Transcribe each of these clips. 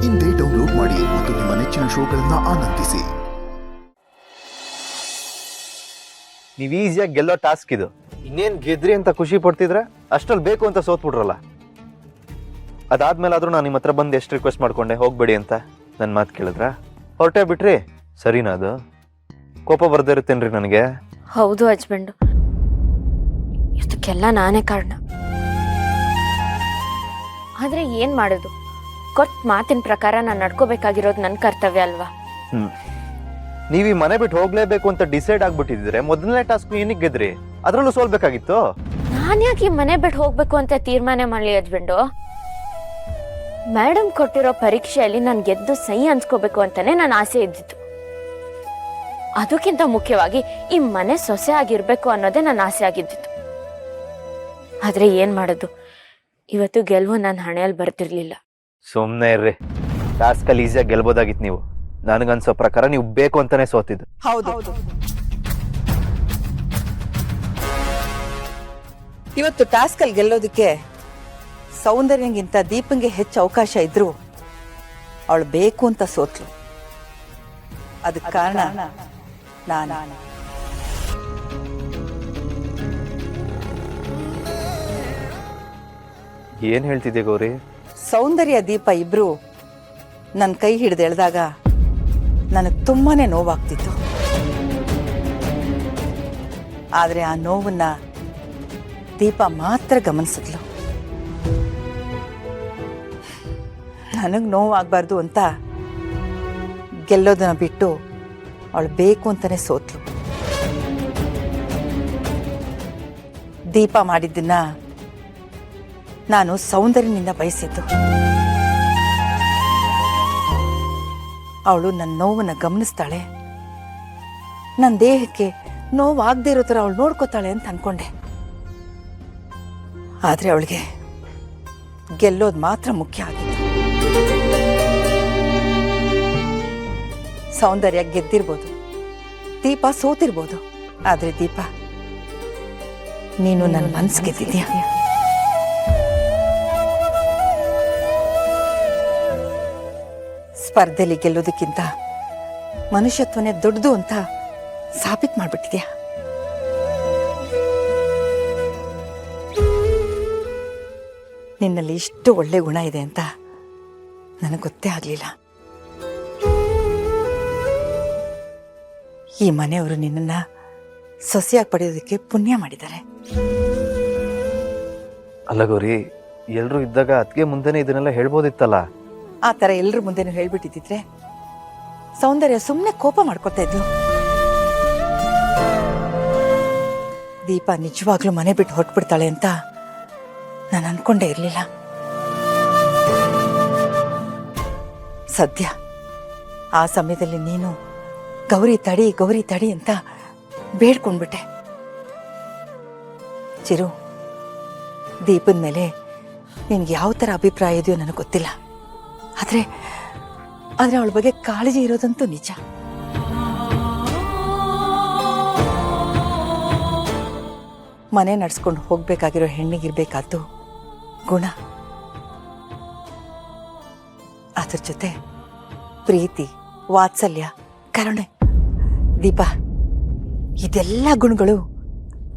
ಇಂದೇ ಡೌನ್ಲೋಡ್ ಮಾಡಿ ಮತ್ತು ನಿಮ್ಮ ನೆಚ್ಚಿನ ಶೋಗಳನ್ನ ಆನಂದಿಸಿ. ನೀವು ಈಸಿಯಾಗಿ ಗೆಲ್ಲೋ ಟಾಸ್ಕ್ ಇದು. ಇನ್ನೇನು ಗೆದ್ರಿ ಅಂತ ಖುಷಿ ಪಡ್ತಿದ್ರೆ ಅಷ್ಟ್ರಲ್ಲಿ ಬೇಕು ಅಂತ ಸೋತ್ಬಿಟ್ರಲ್ಲ. ಅದಾದ್ಮೇಲಾದ್ರೂ ನಾನು ನಿಮ್ಮ ಹತ್ರ ಬಂದು ಎಷ್ಟು ರಿಕ್ವೆಸ್ಟ್ ಮಾಡ್ಕೊಂಡೆ ಹೋಗ್ಬೇಡಿ ಅಂತ. ನನ್ನ ಮಾತು ಕೇಳಿದ್ರ ಹೊರಟೇ ಬಿಟ್ರಿ. ಸರಿನಾ? ಅದು ಕೋಪ ಬರ್ದೇ ಇರುತ್ತೇನ್ರಿ ನನಗೆ? ಹೌದು ಹಸ್ಬೆಂಡು, ಇದಕ್ಕೆಲ್ಲ ನಾನೇ ಕಾರಣ. ಆದ್ರೆ ಏನ್ ಮಾಡೋದು, ಕೊಟ್ಟ ಮಾತಿನ ಪ್ರಕಾರ ನಾನು ನಡ್ಕೋಬೇಕಾಗಿರೋದು ನನ್ನ ಕರ್ತವ್ಯ ಅಲ್ವಾ? ನೀವು ಈ ಮನೆ ಬಿಟ್ಟು ಹೋಗ್ಲೇಬೇಕು ಅಂತ ಡಿಸೈಡ್ ಆಗ್ಬಿಟ್ಟಿದ್ರೆ ಮೊದಲನೇ ಟಾಸ್ಕ್ ಏನಕ್ಕೆ ಗೆದ್ರಿ? ಅದ್ರಲ್ಲೂ ಸೋಲ್ಬೇಕಾಗಿತ್ತು. ನಾನು ಯಾಕೆ ಈ ಮನೆ ಬಿಟ್ಟು ಹೋಗ್ಬೇಕು ಅಂತ ತೀರ್ಮಾನ ಮಾಡಲಿ ಹಸ್ಬೆಂಡು? ಮೇಡಮ್ ಕೊಟ್ಟಿರೋ ಪರೀಕ್ಷೆಯಲ್ಲಿ ನಾನು ಗೆದ್ದು ಸೈ ಅನ್ಸ್ಕೋಬೇಕು ಅಂತಾನೆ ನನ್ನ ಆಸೆ ಇದ್ದಿತ್ತು. ಅದಕ್ಕಿಂತ ಮುಖ್ಯವಾಗಿ ಈ ಮನೆ ಸೊಸೆ ಆಗಿರ್ಬೇಕು ಅನ್ನೋದೇ ನನ್ನ ಆಸೆ ಆಗಿದ್ದಿತ್ತು. ಆದ್ರೆ ಏನ್ ಮಾಡೋದು, ಇವತ್ತು ಗೆಲುವು ನನ್ನ ಹಣೆಯಲ್ಲಿ ಬರ್ತಿರ್ಲಿಲ್ಲ. ಸುಮ್ನೆ ಇರ್ರಿ. ಟಾಸ್ಕ್ ಅಲ್ಲಿ ಈಸಿಯಾಗಿ ಗೆಲ್ಬೋದಾಗಿತ್ತು ನೀವು. ನನಗನ್ಸೋ ಪ್ರಕಾರ ನೀವು ಬೇಕು ಅಂತಾನೆ ಸೋತಿದ್ದು. ಹೌದು, ಇವತ್ತು ಟಾಸ್ಕ್ ಅಲ್ಲಿ ಗೆಲ್ಲೋದಕ್ಕೆ ಸೌಂದರ್ಯಗಿಂತ ದೀಪಂಗೆ ಹೆಚ್ಚು ಅವಕಾಶ ಇದ್ರು ಅವಳು ಬೇಕು ಅಂತ ಸೋತ್ಲು. ಅದಕ್ಕೆ ಕಾರಣ ನಾನು. ಏನ್ ಹೇಳ್ತಿದ್ದೆ ಗೌರಿ? ಸೌಂದರ್ಯ ದೀಪ ಇಬ್ರು ನನ್ನ ಕೈ ಹಿಡಿದು ಎಳೆದಾಗ ನನಗೆ ತುಂಬಾನೇ ನೋವಾಗ್ತಿತ್ತು. ಆದ್ರೆ ಆ ನೋವನ್ನ ದೀಪ ಮಾತ್ರ ಗಮನಿಸಿದ್ಲು. ನನಗೆ ನೋವಾಗಬಾರ್ದು ಅಂತ ಗೆಲ್ಲೋದನ್ನ ಬಿಟ್ಟು ಅವಳು ಬೇಕು ಅಂತಾನೆ ಸೋತ್ಲು. ದೀಪ ಮಾಡಿದ್ದನ್ನ ನಾನು ಸೌಂದರ್ಯನಿಂದ ಬಯಸಿದ್ದು. ಅವಳು ನನ್ನ ನೋವನ್ನ ಗಮನಿಸ್ತಾಳೆ, ನನ್ನ ದೇಹಕ್ಕೆ ನೋವಾಗದೇ ಇರೋ ಥರ ಅವಳು ನೋಡ್ಕೋತಾಳೆ ಅಂತ ಅನ್ಕೊಂಡೆ. ಆದ್ರೆ ಅವಳಿಗೆ ಗೆಲ್ಲೋದು ಮಾತ್ರ ಮುಖ್ಯ ಆಗಿತ್ತು. ಸೌಂದರ್ಯ ಗೆದ್ದಿರ್ಬೋದು, ದೀಪ ಸೋತಿರ್ಬೋದು, ಆದ್ರೆ ದೀಪ ನೀನು ನನ್ನ ಮನಸ್ಸು ಗೆದ್ದಿದ್ಯಾ. ಸ್ಪರ್ಧೆಯಲ್ಲಿ ಗೆಲ್ಲೋದಕ್ಕಿಂತ ಮನುಷ್ಯತ್ವನೇ ದೊಡ್ಡದು ಅಂತ ಸಾಬೀತು ಮಾಡ್ಬಿಟ್ಟಿದ್ಯಾ. ನಿನ್ನಲ್ಲಿ ಇಷ್ಟು ಒಳ್ಳೆ ಗುಣ ಇದೆ ಅಂತ ನನಗೆ ಗೊತ್ತೇ ಆಗಲಿಲ್ಲ. ಈ ಮನೆಯವರು ನಿನ್ನನ್ನ ಸೊಸೆಯಾಗಿ ಪಡೆಯೋದಕ್ಕೆ ಪುಣ್ಯ ಮಾಡಿದ್ದಾರೆ. ಅಲ್ಲ ಗೌರಿ, ಎಲ್ರು ಇದ್ದಾಗ ಅದಕ್ಕೆ ಮುಂದೆನೆ ಇದನ್ನೆಲ್ಲ ಹೇಳ್ಬೋದಿತ್ತಲ್ಲ. ಆ ಥರ ಎಲ್ಲರ ಮುಂದೆನೂ ಹೇಳ್ಬಿಟ್ಟಿದ್ರೆ ಸೌಂದರ್ಯ ಸುಮ್ಮನೆ ಕೋಪ ಮಾಡ್ಕೊತಾ ಇದ್ಲು. ದೀಪ ನಿಜವಾಗ್ಲೂ ಮನೆ ಬಿಟ್ಟು ಹೊರಟ್ಬಿಡ್ತಾಳೆ ಅಂತ ನಾನು ಅನ್ಕೊಂಡೇ ಇರಲಿಲ್ಲ. ಸದ್ಯ ಆ ಸಮಯದಲ್ಲಿ ನೀನು ಗೌರಿ ತಡಿ ಅಂತ ಬೇಡ್ಕೊಂಡ್ಬಿಟ್ಟೆ. ಚಿರು, ದೀಪದ ಮೇಲೆ ನಿನ್ಗೆ ಯಾವ ಥರ ಅಭಿಪ್ರಾಯ ಇದೆಯೋ ನನಗೆ ಗೊತ್ತಿಲ್ಲ. ಆದ್ರೆ ಅವಳ ಬಗ್ಗೆ ಕಾಳಜಿ ಇರೋದಂತೂ ನಿಜ. ಮನೆ ನಡ್ಸ್ಕೊಂಡು ಹೋಗ್ಬೇಕಾಗಿರೋ ಹೆಣ್ಣಿಗಿರ್ಬೇಕಾದ್ದು ಗುಣ, ಅದ್ರ ಜೊತೆ ಪ್ರೀತಿ, ವಾತ್ಸಲ್ಯ, ಕರುಣೆ. ದೀಪ, ಇದೆಲ್ಲ ಗುಣಗಳು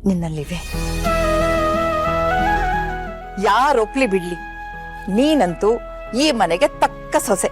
ನಿನ್ನಲ್ಲಿವೆ. ಯಾರೊಪ್ಲಿ ಬಿಡ್ಲಿ, ನೀನಂತೂ ಈ ಮನೆಗೆ ತಕ್ಕ ಸೊಸೆ.